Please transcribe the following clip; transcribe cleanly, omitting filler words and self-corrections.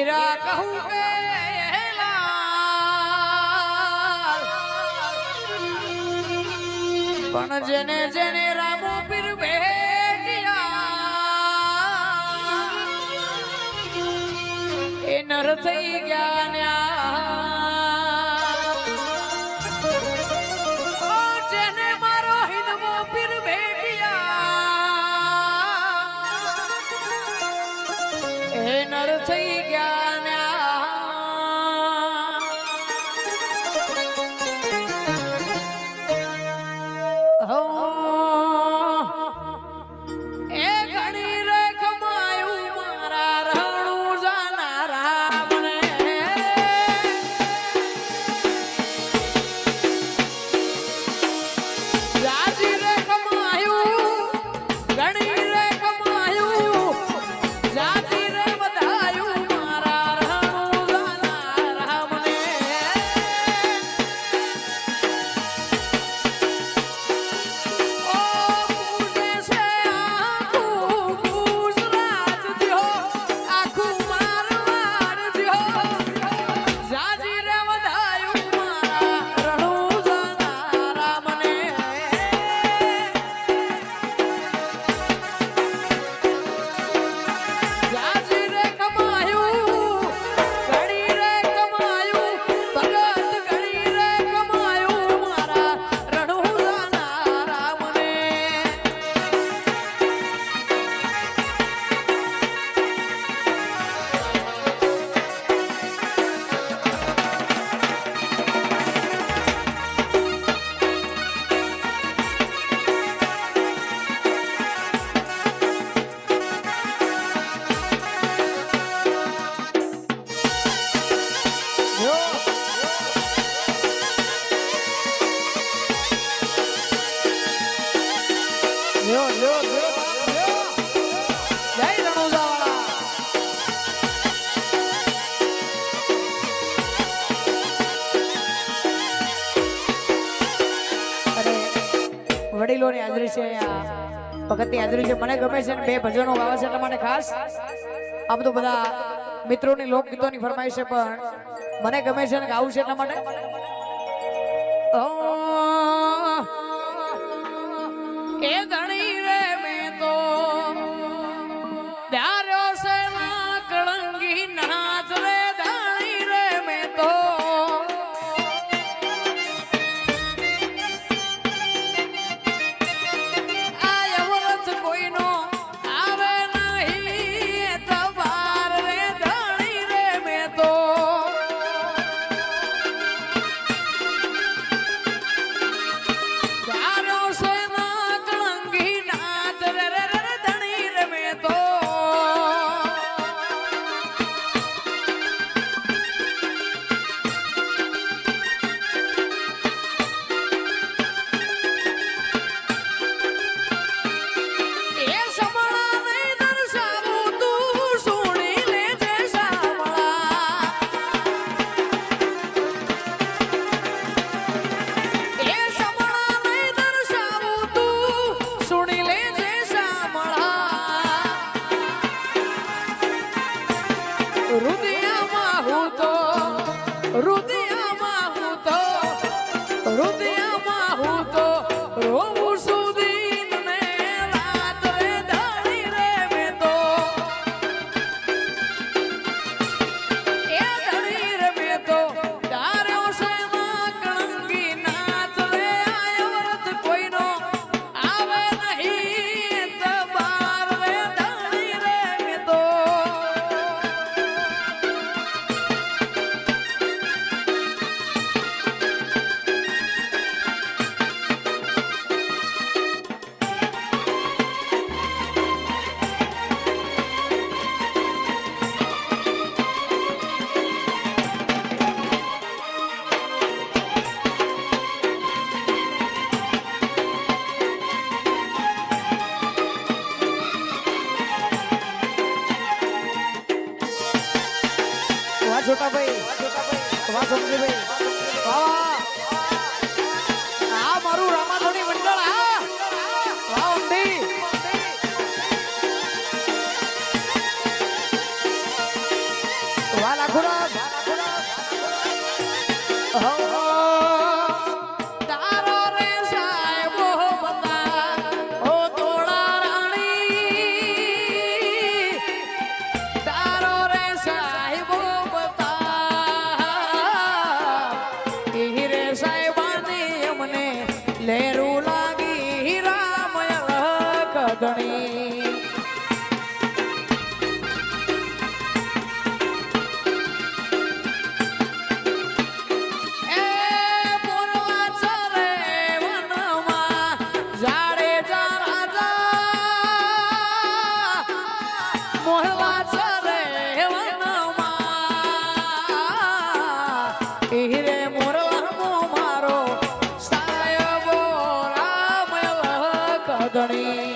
હીરા કહું કે પણ જેને જેને રામો પીર ભેટિયા એ નર થઈ ગયા જેને મારો હિંદવો પીર ભેટિયા એ નર થઈ ગયા વડીલોની હાજરી છે, ભગતની હાજરી છે. મને ગમે છે બે ભજનો ગાવા છે એટલા માટે ખાસ. આ બધું બધા મિત્રોની લોકગીતોની ફરમાઈશ છે પણ મને ગમે છે ને ગાવું છે એટલા માટે. એ ધણી રે મેં તો પ્યાર્યો છે ના કળંગી નાચ રે ધણી રે મેં તો કદણી ધણી